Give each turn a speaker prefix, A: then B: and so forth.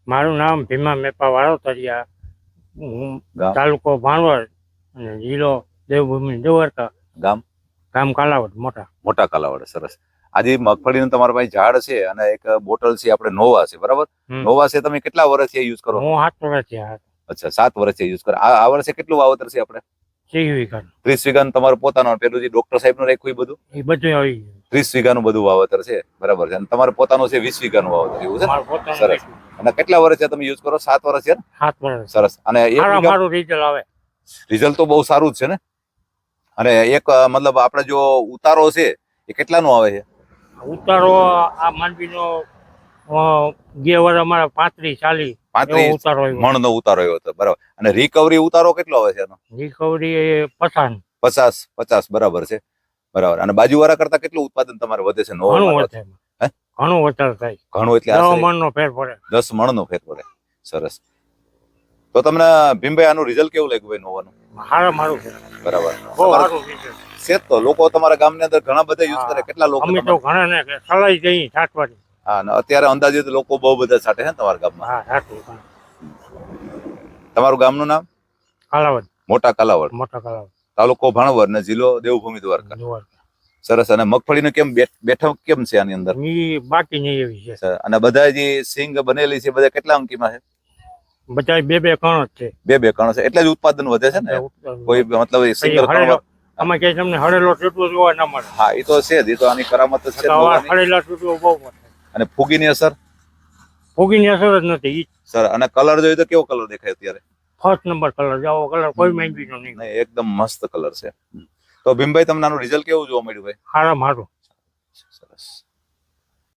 A: મારું નામ ભીમા મેપા વાળોતરિયા,
B: ગામ
A: તાલુકો ભાણવડ અને જિલ્લો દેવભૂમિ દ્વારકા,
B: ગામ
A: ગામ કાલાવડ મોટા.
B: મોટા કાલાવાડ. સરસ. આજે મગફળીનું તમારા પાસે ઝાડ છે અને એક બોટલ છે, આપણે નોવા છે, બરાબર? નોવા છે તમે કેટલા વર્ષથી યુઝ કરો?
A: હું 7 વર્ષથી
B: અચ્છા, 7 વર્ષથી યુઝ કરો. આ વર્ષે કેટલું વાવતર છે આપણે?
A: 30 વીઘાનું.
B: 30 વીઘાનું તમારું પોતાનું, પેલું જે ડોક્ટર સાહેબ નું રાખ્યું એ બધું?
A: એ બધું આવી ગયું.
B: 30 વીઘાનું બધું વાવતર છે, બરાબર છે. અને તમારે પોતાનું છે 20 વીઘાનું વાવતર, એવું છે?
A: મારું પોતાનું
B: સરસ. અને કેટલા વર્ષથી તમે યુઝ કરો? 7 વર્ષ છે ને?
A: 7 વર્ષ.
B: સરસ. અને એક
A: મારું રિઝલ્ટ આવે.
B: રિઝલ્ટ તો બહુ સારું જ છે ને. અને એક મતલબ આપણે જો ઉતારો છે એ કેટલાનો આવે છે?
A: ઉતારો આ માંડવીનો ગયા વર્ષ અમારા 35-40 ઉતારો આવ્યો.
B: મણનો ઉતારો આવ્યો હતો, બરાબર. અને રિકવરી ઉતારો કેટલો આવે છે એનો?
A: રિકવરી
B: 50, બરાબર છે, બરાબર. અને બાજુવાળા કરતા કેટલું ઉત્પાદન તમારે વધે છે?
A: ઘણું વધારે થાય.
B: ઘણું એટલે
A: 10 મણનો ફેર પડે.
B: 10 મણનો ફેર પડે. સરસ. તો તમને ભીમભાઈ આનું રિઝલ્ટ કેવું લાગ્યું ભાઈ નોવાનું?
A: મારું
B: બરાબર છે. તો લોકો તમારા ગામની અંદર ઘણા બધા યુઝ કરે, કેટલા લોકો?
A: અમે તો ઘણા ને સલાઈ જઈ છાંટવાની.
B: હા, ને અત્યારે અંદાજિત લોકો બહુ બધા છાંટે છે ને તમારા ગામમાં?
A: હા, છાંટવું.
B: તમારું ગામનું નામ?
A: કાલાવડ.
B: મોટા કાલાવડ.
A: મોટા કાલાવડ.
B: તાલુકો ભાણવડ ને જિલ્લો દેવભૂમિ દ્વારકા. સરસ. અને મગફળીનું કેમ બેઠક કેમ છે આની અંદર?
A: બાકી નહીં એવી છે.
B: અને બધા જે સિંગ બનેલી છે બધા કેટલા અંકીમાં છે?
A: બધા 2-2 કણ જ છે.
B: 2-2 કણ છે, એટલે જ ઉત્પાદન વધે છે ને. કોઈ મતલબ સિંગલ કણ
A: આમાં કે તમને હળેલો ટૂટવો જોવા ના મળે.
B: હા, એ તો છે જ, એ તો આની કરામત જ છે.
A: હળેલા ટૂટવો બહુ મળે.
B: અને ફૂગીની અસર?
A: ફૂગીની અસર જ નથી.
B: સર, અને કલર જોઈએ તો કેવો કલર દેખાય અત્યારે?
A: First number colour. જાવો કલર કોઈ માંગીનો નહીં.
B: એકદમ મસ્ત કલર છે. તો ભીમભાઈ તમને આનું રિઝલ્ટ કેવું જોવા મળ્યું ભાઈ?
A: સારું.